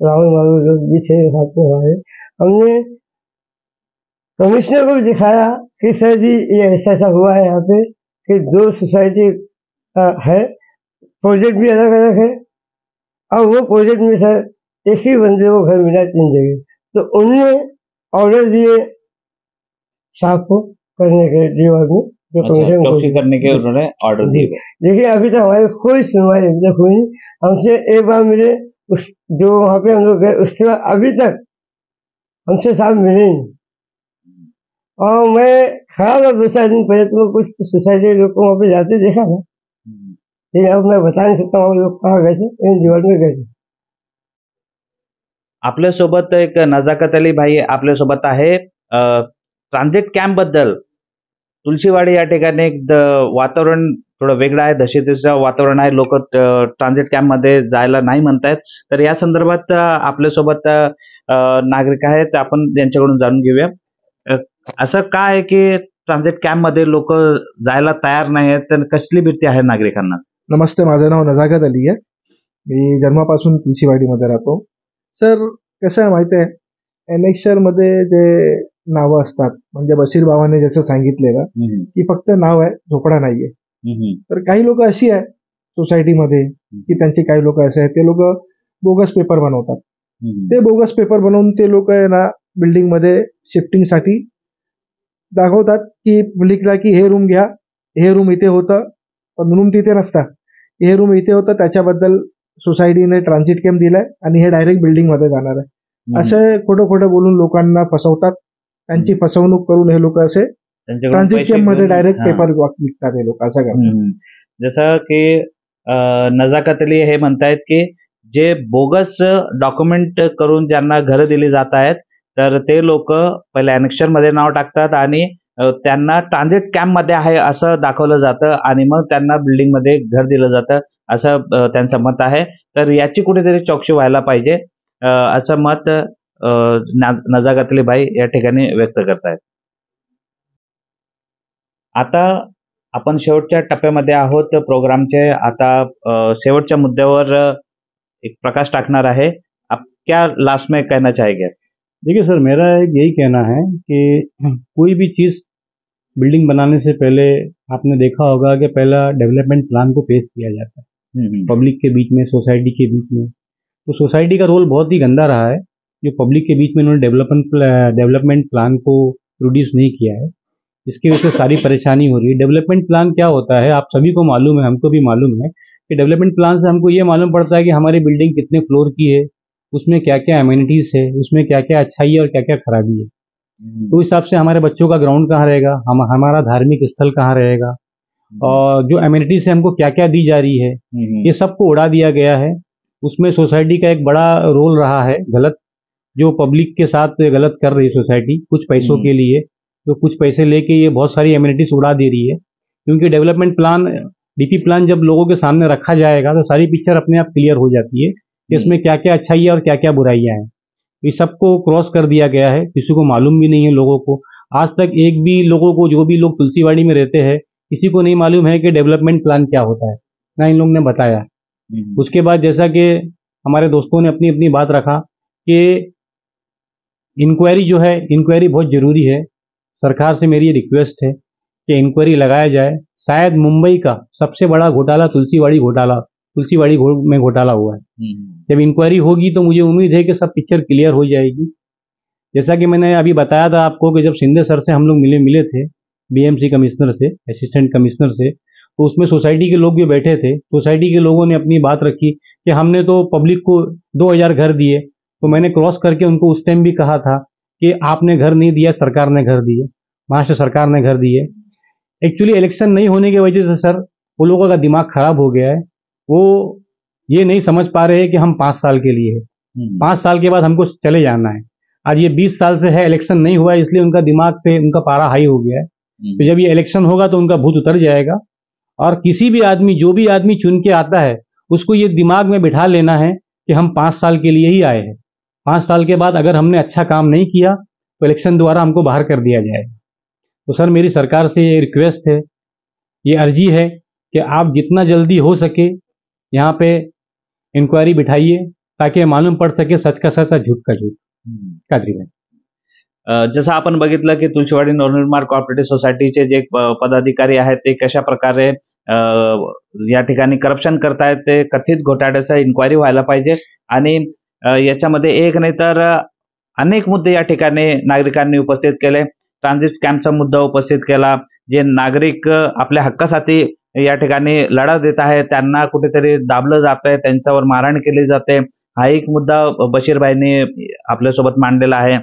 राहुल मालू लोग भी थे साथ में हमारे। हमने कमिश्नर को भी दिखाया कि सर जी ये ऐसा ऐसा हुआ है यहाँ पे कि 2 सोसाइटी है, प्रोजेक्ट भी अलग अलग है, और वो प्रोजेक्ट में सर एक ही बंदे को घर मिला 3 जगह, तो उनने ऑर्डर दिए साहब को करने के डिवाइड में, जो कमीशन चौकसी करने के उन्होंने ऑर्डर दिए। देखिए अभी तक हमारी कोई सुनवाई अभी तक हुई नहीं। हमसे एक बार मिले उस जो वहाँ पे हम लोग गए, उसके बाद अभी तक हमसे साहब मिले नहीं। और मैं खड़ा था 2-4 दिन पहले, तो कुछ सोसाइटी लोग को वहाँ पे जाते देखा था, लेकिन अब मैं बता नहीं सकता वो लोग कहाँ गए थे, लेकिन डिवाइड में गए थे। आपल्यासोबत एक नजाकत अली भाई आपल्यासोबत आहे। ट्रान्झिट कॅम्प बद्दल तुलसीवाडी या ठिकाणी एक वातावरण थोडं वेगळं आहे, दहशतीचं वातावरण आहे, लोक ट्रान्झिट कॅम्प मध्ये जायला नाही म्हणतायत। तर या संदर्भात आपल्यासोबत नागरिक आहेत, आपण त्यांच्याकडून जाणून घेऊया असं काय आहे की ट्रान्झिट कॅम्प मध्ये लोक जायला तयार नाही आहेत, तर कसली भीती आहे नागरिकांना? नमस्ते, माझं नाव नजाकत अली आहे, मी जन्मापासून तुलसीवाडीमध्ये राहतो। सर कसं आहे माहिती आहे, एनेक्शर मध्ये जे नावं असतात, म्हणजे बशीर बाबांनी जसं सांगितलेलं की फक्त नाव आहे, झोपडा नाहीये, तर काही लोक अशी आहे सोसायटीमध्ये की त्यांचे काही लोक असे आहेत, ते लोक बोगस पेपर बनवतात। ते बोगस पेपर बनवून ते लोक आहे ना बिल्डिंग मध्ये शिफ्टिंग साठी दाखवतात की पब्लिकला की हे रूम घ्या, हे रूम इथे होतं, पण रूम तिथे नसतात, हे रूम इथे होतं, त्याच्याबद्दल सोसायटीने ट्रान्झिट कॅम्प दिलाय आणि हे डायरेक्ट बिल्डिंग मध्ये जाणार आहे, असं खोटं खोटं बोलून लोकांना फसवतात। त्यांची फसवणूक करून हे लोक असे ट्रान्झिट कॅम्प मध्ये डायरेक्ट पेपर विकतात हे लोक, असं करतात। जसं की नजाकत अली हे म्हणतायत की जे बोगस डॉक्युमेंट करून ज्यांना घरं दिली जात आहेत, तर ते लोक पहिले अनेक्शन मध्ये नाव टाकतात आणि त्यांना ट्रान्झिट कॅम्पमध्ये आहे असं दाखवलं जातं आणि मग त्यांना बिल्डिंगमध्ये घर दिलं जातं असं त्यांचं मत आहे. तर याची कुठेतरी चौकशी व्हायला पाहिजे असं मत नजाकत भाई या ठिकाणी व्यक्त करतायत. आता आपण शेवटच्या टप्प्यामध्ये आहोत प्रोग्रामचे. आता शेवटच्या मुद्द्यावर एक प्रकाश टाकणार आहे. आप क्या लास्ट में कहना चाहेंगे? देखिए सर, मेरा एक यही कहना है कि कोई भी चीज़ बिल्डिंग बनाने से पहले आपने देखा होगा कि पहला डेवलपमेंट प्लान को पेश किया जाता है पब्लिक के बीच में, सोसाइटी के बीच में। तो सोसाइटी का रोल बहुत ही गंदा रहा है, जो पब्लिक के बीच में उन्होंने डेवलपमेंट प्लान को प्रोड्यूस नहीं किया है, इसकी वजह से सारी परेशानी हो रही है। डेवलपमेंट प्लान क्या होता है आप सभी को मालूम है, हमको भी मालूम है कि डेवलपमेंट प्लान से हमको ये मालूम पड़ता है कि हमारी बिल्डिंग कितने फ्लोर की है, उसमें क्या क्या अमेनिटीज़ है, उसमें क्या क्या अच्छाई है और क्या क्या खराबी है। तो उस हिसाब से हमारे बच्चों का ग्राउंड कहाँ रहेगा, हमारा धार्मिक स्थल कहाँ रहेगा, और जो अमेनिटीज से हमको क्या क्या दी जा रही है, ये सबको उड़ा दिया गया है। उसमें सोसाइटी का एक बड़ा रोल रहा है गलत, जो पब्लिक के साथ गलत कर रही है सोसाइटी कुछ पैसों के लिए, तो कुछ पैसे लेके ये बहुत सारी अमेनिटीज उड़ा दे रही है। क्योंकि डेवलपमेंट प्लान, डीपी प्लान जब लोगों के सामने रखा जाएगा तो सारी पिक्चर अपने आप क्लियर हो जाती है कि इसमें क्या क्या अच्छाई है और क्या क्या बुराइयां हैं। ये सबको क्रॉस कर दिया गया है, किसी को मालूम भी नहीं है लोगों को। आज तक एक भी लोगों को, जो भी लोग तुलसीवाड़ी में रहते हैं, किसी को नहीं मालूम है कि डेवलपमेंट प्लान क्या होता है, ना इन लोगों ने बताया। उसके बाद जैसा कि हमारे दोस्तों ने अपनी अपनी बात रखा कि इंक्वायरी जो है, इंक्वायरी बहुत जरूरी है। सरकार से मेरी रिक्वेस्ट है कि इंक्वायरी लगाया जाए। शायद मुंबई का सबसे बड़ा घोटाला तुलसीवाड़ी में घोटाला हुआ है। जब इंक्वायरी होगी तो मुझे उम्मीद है कि सब पिक्चर क्लियर हो जाएगी। जैसा कि मैंने अभी बताया था आपको कि जब शिंदे सर से हम लोग मिले थे, बीएमसी कमिश्नर से, असिस्टेंट कमिश्नर से, तो उसमें सोसाइटी के लोग भी बैठे थे। सोसाइटी के लोगों ने अपनी बात रखी कि हमने तो पब्लिक को 2000 घर दिए। तो मैंने क्रॉस करके उनको उस टाइम भी कहा था कि आपने घर नहीं दिया, सरकार ने घर दिए, महाराष्ट्र सरकार ने घर दिए। एक्चुअली इलेक्शन नहीं होने की वजह से सर वो लोगों का दिमाग खराब हो गया है। वो ये नहीं समझ पा रहे हैं कि हम 5 साल के लिए है, 5 साल के बाद हमको चले जाना है। आज ये 20 साल से है, इलेक्शन नहीं हुआ है, इसलिए उनका दिमाग पे उनका पारा हाई हो गया है। तो जब ये इलेक्शन होगा तो उनका भूत उतर जाएगा। और किसी भी आदमी, जो भी आदमी चुन के आता है, उसको ये दिमाग में बिठा लेना है कि हम 5 साल के लिए ही आए हैं। 5 साल के बाद अगर हमने अच्छा काम नहीं किया तो इलेक्शन द्वारा हमको बाहर कर दिया जाएगा। तो सर मेरी सरकार से ये रिक्वेस्ट है, ये अर्जी है कि आप जितना जल्दी हो सके यहाँ पे इंक्वायरी बिठाइए ताकि मालूम पड़ सके सच का सच और झूठ का झूठ। कादरी भाई, जसं आपण बघितलं की तुळशीवाडी नवनिर्माण कोऑपरेटिव्ह सोसायटीचे जे पदाधिकारी आहेत ते कशा प्रकारे या ठिकाणी करप्शन करतायत, ते कथित घोटाळ्याचा इन्क्वायरी व्हायला पाहिजे आणि याच्यामध्ये एक नाही तर अनेक मुद्दे या ठिकाणी नागरिकांनी उपस्थित केले. ट्रान्झिट कॅम्पचा मुद्दा उपस्थित केला. जे नागरिक आपल्या हक्कासाठी या ठिकाणी लढा देत आहे त्यांना कुठेतरी दाबलं जात आहे, त्यांच्यावर मारहाण केली जाते, हा एक मुद्दा बशीरभाईंनी आपल्यासोबत मांडलेला आहे.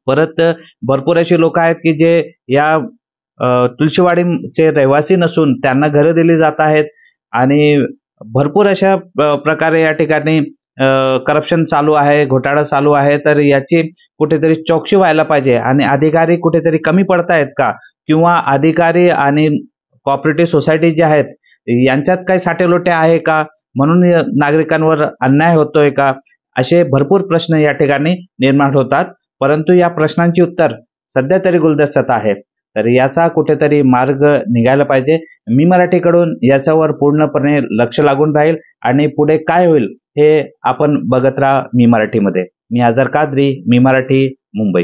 परत भरपूर अशी लोक आहेत की जे या तुळशीवाडीचे रहिवासी नसून त्यांना घरं दिली जात आहेत आणि भरपूर अशा प्रकारे या ठिकाणी करप्शन चालू आहे, घोटाळा चालू आहे. तर याची कुठेतरी चौकशी व्हायला पाहिजे आणि अधिकारी कुठेतरी कमी पडतायत का, किंवा अधिकारी आणि कोऑपरेटिव्ह सोसायटी जे आहेत यांच्यात काही साटेलोटे आहे का, म्हणून नागरिकांवर अन्याय होतोय का, असे भरपूर प्रश्न या ठिकाणी निर्माण होतात. परंतु या प्रश्नांची उत्तर सध्या तरी गुलदस्त्यात आहेत. तर याचा कुठेतरी मार्ग निघायला पाहिजे. मी मराठीकडून याच्यावर पूर्णपणे लक्ष लागून राहील आणि पुढे काय होईल हे आपण बघत राहा मी मराठीमध्ये. मी अझर कादरी, मी मराठी, मुंबई.